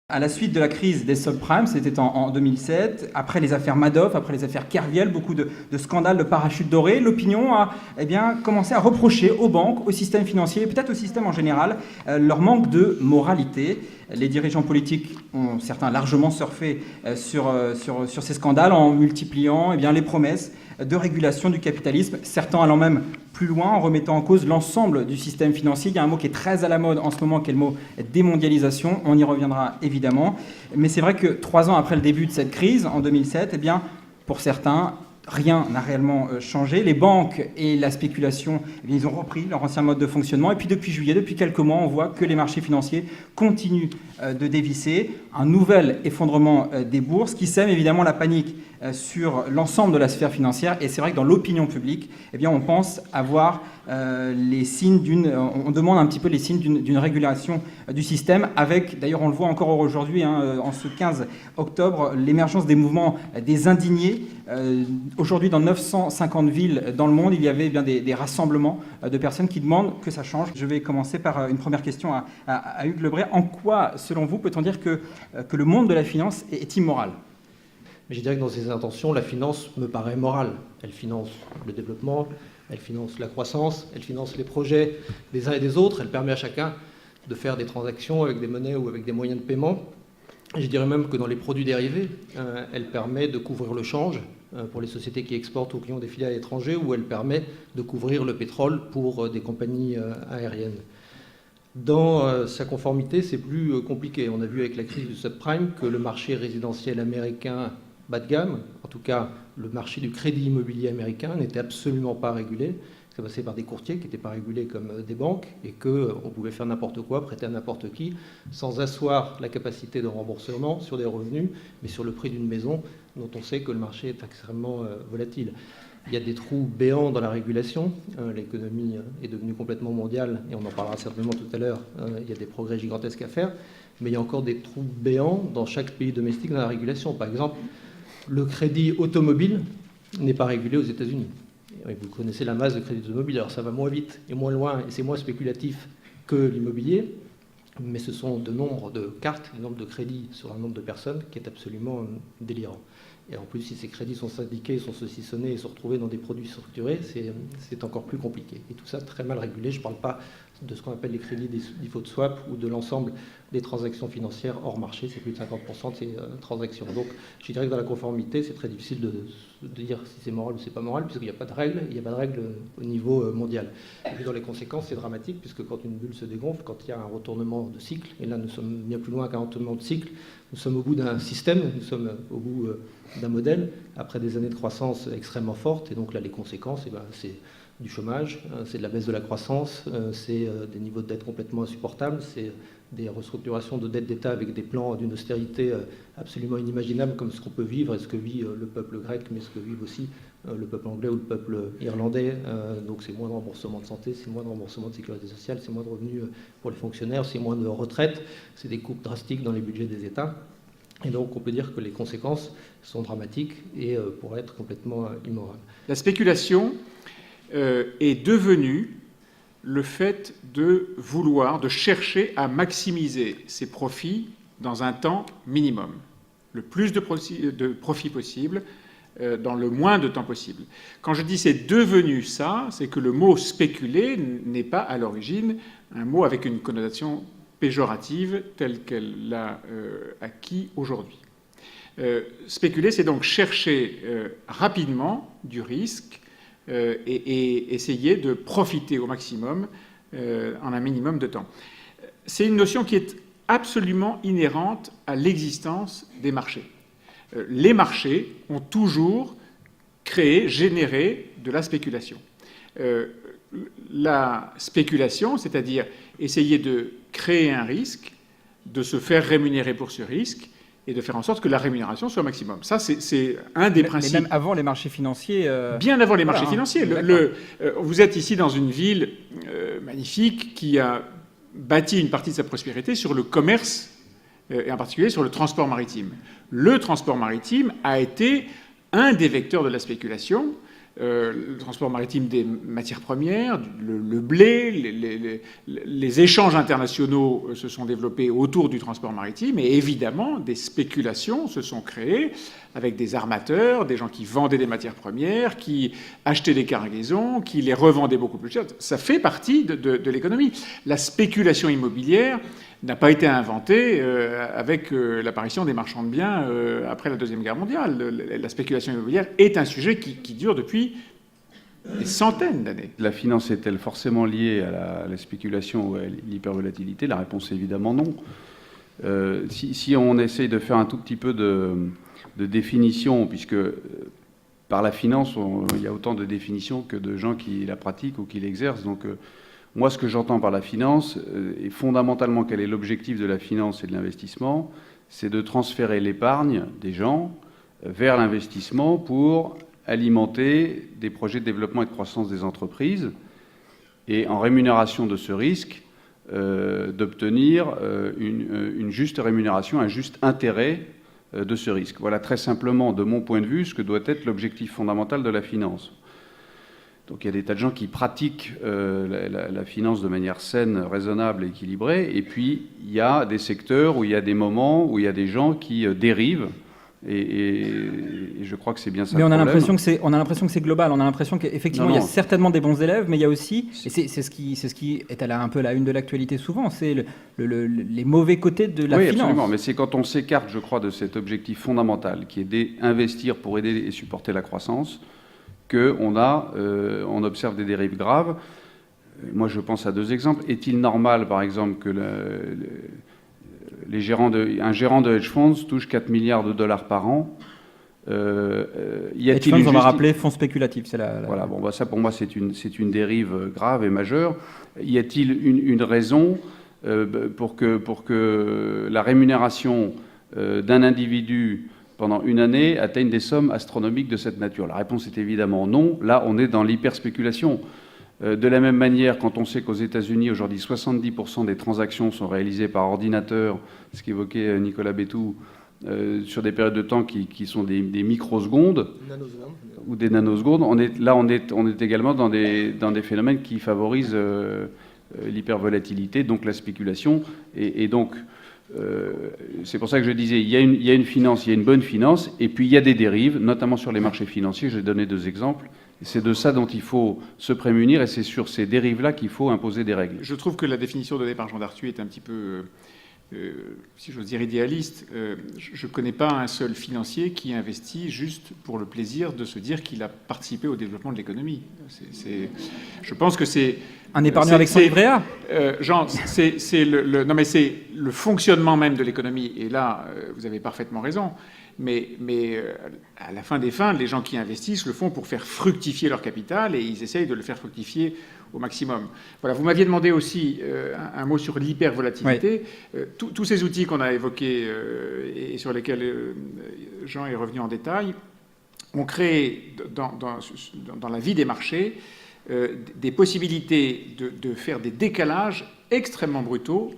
À la suite de la crise des subprimes, c'était en 2007, après les affaires Madoff, après les affaires Kerviel, beaucoup de scandales de parachutes dorés, l'opinion a commencé à reprocher aux banques, au système financier, et peut-être au système en général, leur manque de moralité. Les dirigeants politiques ont certains largement surfé sur ces scandales en multipliant les promesses de régulation du capitalisme, certains allant même plus loin en remettant en cause l'ensemble du système financier. Il y a un mot qui est très à la mode en ce moment, qui est le mot démondialisation. On y reviendra évidemment. Mais c'est vrai que 3 ans après le début de cette crise, en 2007, pour certains, rien n'a réellement changé. Les banques et la spéculation, ils ont repris leur ancien mode de fonctionnement. Et puis depuis juillet, depuis quelques mois, on voit que les marchés financiers continuent de dévisser. Un nouvel effondrement des bourses qui sème évidemment la panique sur l'ensemble de la sphère financière. Et c'est vrai que dans l'opinion publique, on pense avoir les signes on demande un petit peu les signes d'une régulation du système, avec, d'ailleurs on le voit encore aujourd'hui, en ce 15 octobre, l'émergence des mouvements des indignés. Aujourd'hui, dans 950 villes dans le monde, il y avait des rassemblements de personnes qui demandent que ça change. Je vais commencer par une première question à Hugues Lebray. En quoi, selon vous, peut-on dire que le monde de la finance est immoral ? Je dirais que dans ses intentions, la finance me paraît morale. Elle finance le développement, elle finance la croissance, elle finance les projets des uns et des autres, elle permet à chacun de faire des transactions avec des monnaies ou avec des moyens de paiement. Et je dirais même que dans les produits dérivés, elle permet de couvrir le change pour les sociétés qui exportent ou qui ont des filiales à l'étranger, ou elle permet de couvrir le pétrole pour des compagnies aériennes. Dans sa conformité, c'est plus compliqué. On a vu avec la crise du subprime que le marché résidentiel américain bas de gamme, en tout cas le marché du crédit immobilier américain, n'était absolument pas régulé. Ça passait par des courtiers qui n'étaient pas régulés comme des banques et qu'on pouvait faire n'importe quoi, prêter à n'importe qui, sans asseoir la capacité de remboursement sur des revenus, mais sur le prix d'une maison dont on sait que le marché est extrêmement volatile. Il y a des trous béants dans la régulation. L'économie est devenue complètement mondiale et on en parlera certainement tout à l'heure. Il y a des progrès gigantesques à faire, mais il y a encore des trous béants dans chaque pays domestique dans la régulation. Par exemple, le crédit automobile n'est pas régulé aux États-Unis. Vous connaissez la masse de crédit automobile. Alors ça va moins vite et moins loin et c'est moins spéculatif que l'immobilier, mais ce sont de nombre de cartes, le nombre de crédits sur un nombre de personnes qui est absolument délirant. Et en plus, si ces crédits sont syndiqués, sont saucissonnés et sont retrouvés dans des produits structurés, c'est encore plus compliqué. Et tout ça très mal régulé. Je ne parle pas de ce qu'on appelle les crédits default swap ou de l'ensemble des transactions financières hors marché. C'est plus de 50% de ces transactions. Donc, je dirais que dans la conformité, c'est très difficile de dire si c'est moral ou c'est pas moral, puisqu'il n'y a pas de règles. Il n'y a pas de règles au niveau mondial. Et puis dans les conséquences, c'est dramatique, puisque quand une bulle se dégonfle, quand il y a un retournement de cycle, et là nous sommes bien plus loin qu'un retournement de cycle, nous sommes au bout d'un système, nous sommes au bout d'un modèle, après des années de croissance extrêmement fortes, et donc là les conséquences, c'est du chômage, c'est de la baisse de la croissance, c'est des niveaux de dette complètement insupportables, c'est des restructurations de dettes d'État avec des plans d'une austérité absolument inimaginable comme ce qu'on peut vivre et ce que vit le peuple grec, mais ce que vivent aussi le peuple anglais ou le peuple irlandais. Donc c'est moins de remboursement de santé, c'est moins de remboursement de sécurité sociale, c'est moins de revenus pour les fonctionnaires, c'est moins de retraite, c'est des coupes drastiques dans les budgets des États. Et donc on peut dire que les conséquences sont dramatiques et pourraient être complètement immorales. La spéculation est devenue le fait de vouloir, de chercher à maximiser ses profits dans un temps minimum. Le plus de profits possible dans le moins de temps possible. Quand je dis c'est devenu ça, c'est que le mot spéculer n'est pas à l'origine un mot avec une connotation péjorative telle qu'elle l'a acquis aujourd'hui. Spéculer, c'est donc chercher rapidement du risque et essayer de profiter au maximum en un minimum de temps. C'est une notion qui est absolument inhérente à l'existence des marchés. Les marchés ont toujours créé, généré de la spéculation. La spéculation, c'est-à-dire essayer de créer un risque, de se faire rémunérer pour ce risque, et de faire en sorte que la rémunération soit au maximum. Ça, c'est un des principes. Mais même avant les marchés financiers... Bien avant les marchés financiers. Vous êtes ici dans une ville magnifique qui a bâti une partie de sa prospérité sur le commerce, et en particulier sur le transport maritime. Le transport maritime a été un des vecteurs de la spéculation. le transport maritime des matières premières, le blé, les échanges internationaux se sont développés autour du transport maritime, et évidemment, des spéculations se sont créées avec des armateurs, des gens qui vendaient des matières premières, qui achetaient des cargaisons, qui les revendaient beaucoup plus cher. Ça fait partie de l'économie. La spéculation immobilière n'a pas été inventée avec l'apparition des marchands de biens après la Deuxième Guerre mondiale. La spéculation immobilière est un sujet qui dure depuis des centaines d'années. La finance est-elle forcément liée à la spéculation ou à l'hypervolatilité? La réponse est évidemment non. Si on essaye de faire un tout petit peu de définition, puisque par la finance, il y a autant de définitions que de gens qui la pratiquent ou qui l'exercent. Donc, moi, ce que j'entends par la finance, et fondamentalement, quel est l'objectif de la finance et de l'investissement, c'est de transférer l'épargne des gens vers l'investissement pour alimenter des projets de développement et de croissance des entreprises, et en rémunération de ce risque, d'obtenir une juste rémunération, un juste intérêt de ce risque. Voilà très simplement, de mon point de vue, ce que doit être l'objectif fondamental de la finance. Donc il y a des tas de gens qui pratiquent la finance de manière saine, raisonnable, équilibrée, et puis il y a des secteurs où il y a des moments où il y a des gens qui dérivent, et je crois que c'est bien ça. Mais on a l'impression que c'est global. On a l'impression qu'effectivement il y a certainement des bons élèves, mais il y a aussi, et c'est ce qui est un peu la une de l'actualité souvent, c'est les mauvais côtés de la finance. Oui, absolument. Mais c'est quand on s'écarte, je crois, de cet objectif fondamental qui est d'investir pour aider et supporter la croissance, on observe des dérives graves. Moi, je pense à deux exemples. Est-il normal, par exemple, que un gérant de hedge funds touche 4 milliards de dollars par an? Hedge funds, on va rappeler fonds spéculatifs. Voilà, bon, ça pour moi, c'est une dérive grave et majeure. Y a-t-il une raison pour que la rémunération d'un individu pendant une année atteignent des sommes astronomiques de cette nature? La réponse est évidemment non. Là, on est dans l'hyperspéculation. De la même manière, quand on sait qu'aux États-Unis, aujourd'hui, 70% des transactions sont réalisées par ordinateur, ce qu'évoquait Nicolas Bétou, sur des périodes de temps qui sont des microsecondes ou des nanosecondes, on est également dans des phénomènes qui favorisent l'hypervolatilité, donc la spéculation, et donc c'est pour ça que je disais, il y a une finance, il y a une bonne finance, et puis il y a des dérives, notamment sur les marchés financiers. J'ai donné deux exemples. C'est de ça dont il faut se prémunir, et c'est sur ces dérives-là qu'il faut imposer des règles. Je trouve que la définition donnée par Jean Darthuis est un petit peu, si j'ose dire, idéaliste. Je ne connais pas un seul financier qui investit juste pour le plaisir de se dire qu'il a participé au développement de l'économie. Je pense que c'est... Un épargnant avec son livret A. Jean, c'est le fonctionnement même de l'économie. Et là, vous avez parfaitement raison. Mais à la fin des fins, les gens qui investissent le font pour faire fructifier leur capital, et ils essayent de le faire fructifier au maximum. Voilà, vous m'aviez demandé aussi un mot sur l'hypervolatilité. Oui. Tous ces outils qu'on a évoqués et sur lesquels Jean est revenu en détail ont créé dans la vie des marchés des possibilités de faire des décalages extrêmement brutaux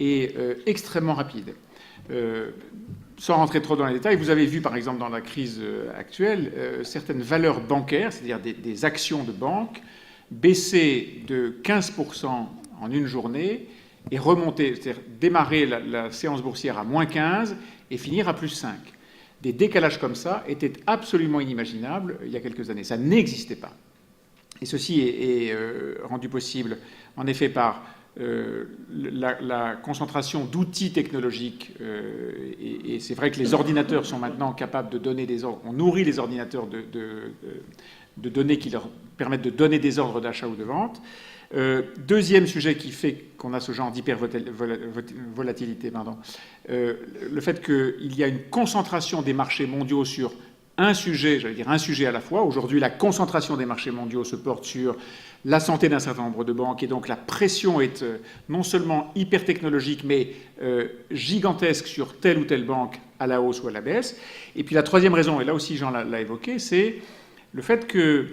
et extrêmement rapides. Sans rentrer trop dans les détails, vous avez vu par exemple dans la crise actuelle certaines valeurs bancaires, c'est-à-dire des actions de banque, baisser de 15% en une journée et remonter, c'est-à-dire démarrer la séance boursière à moins 15 et finir à plus 5. Des décalages comme ça étaient absolument inimaginables il y a quelques années. Ça n'existait pas. Et ceci est rendu possible en effet par la concentration d'outils technologiques, et c'est vrai que les ordinateurs sont maintenant capables de donner des ordres. On nourrit les ordinateurs de données qui leur permettent de donner des ordres d'achat ou de vente. Deuxième sujet qui fait qu'on a ce genre d'hypervolatilité, le fait qu'il y a une concentration des marchés mondiaux sur un sujet, j'allais dire un sujet à la fois. Aujourd'hui, la concentration des marchés mondiaux se porte sur la santé d'un certain nombre de banques, et donc la pression est non seulement hyper technologique, mais gigantesque sur telle ou telle banque à la hausse ou à la baisse. Et puis la troisième raison, et là aussi Jean l'a évoqué, c'est le fait que,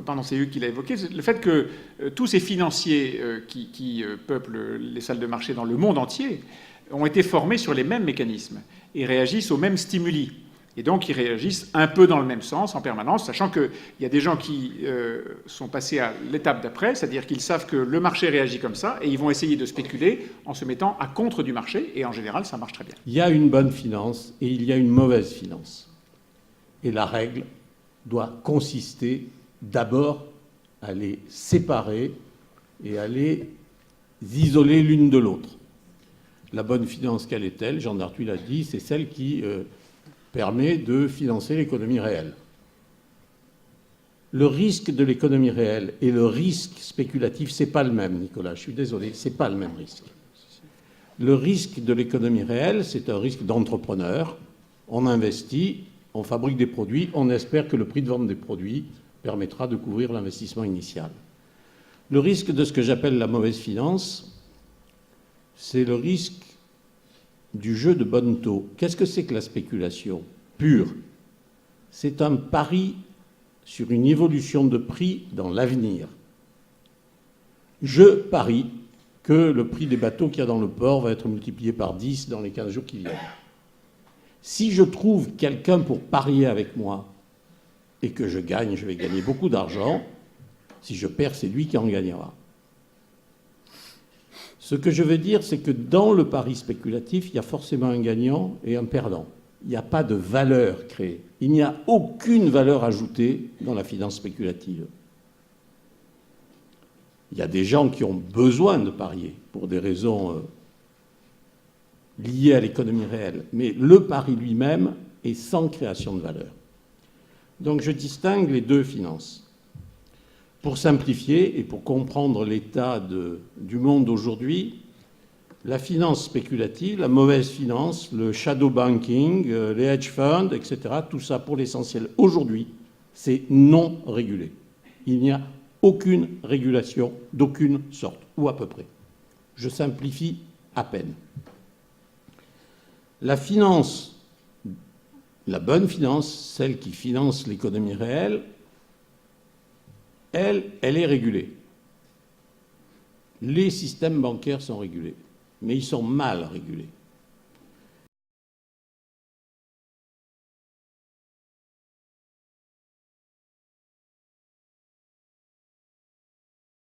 pardon, c'est Hugues qui l'a évoqué, le fait que tous ces financiers qui peuplent les salles de marché dans le monde entier ont été formés sur les mêmes mécanismes et réagissent aux mêmes stimuli. Et donc, ils réagissent un peu dans le même sens en permanence, sachant qu'il y a des gens qui sont passés à l'étape d'après, c'est-à-dire qu'ils savent que le marché réagit comme ça, et ils vont essayer de spéculer en se mettant à contre du marché, et en général, ça marche très bien. Il y a une bonne finance et il y a une mauvaise finance. Et la règle doit consister d'abord à les séparer et à les isoler l'une de l'autre. La bonne finance, quelle est-elle? Jean Darthuis l'a dit, c'est celle qui permet de financer l'économie réelle. Le risque de l'économie réelle et le risque spéculatif, c'est pas le même, Nicolas, je suis désolé, c'est pas le même risque. Le risque de l'économie réelle, c'est un risque d'entrepreneur. On investit, on fabrique des produits, on espère que le prix de vente des produits permettra de couvrir l'investissement initial. Le risque de ce que j'appelle la mauvaise finance, c'est le risque du jeu de bonne taux. Qu'est-ce que c'est que la spéculation pure? C'est un pari sur une évolution de prix dans l'avenir. Je parie que le prix des bateaux qu'il y a dans le port va être multiplié par 10 dans les 15 jours qui viennent. Si je trouve quelqu'un pour parier avec moi et que je gagne, je vais gagner beaucoup d'argent. Si je perds, c'est lui qui en gagnera. Ce que je veux dire, c'est que dans le pari spéculatif, il y a forcément un gagnant et un perdant. Il n'y a pas de valeur créée. Il n'y a aucune valeur ajoutée dans la finance spéculative. Il y a des gens qui ont besoin de parier pour des raisons liées à l'économie réelle. Mais le pari lui-même est sans création de valeur. Donc je distingue les deux finances. Pour simplifier et pour comprendre l'état du monde aujourd'hui, la finance spéculative, la mauvaise finance, le shadow banking, les hedge funds, etc., tout ça pour l'essentiel aujourd'hui, c'est non régulé. Il n'y a aucune régulation d'aucune sorte, ou à peu près. Je simplifie à peine. La finance, la bonne finance, celle qui finance l'économie réelle, elle est régulée. Les systèmes bancaires sont régulés, mais ils sont mal régulés.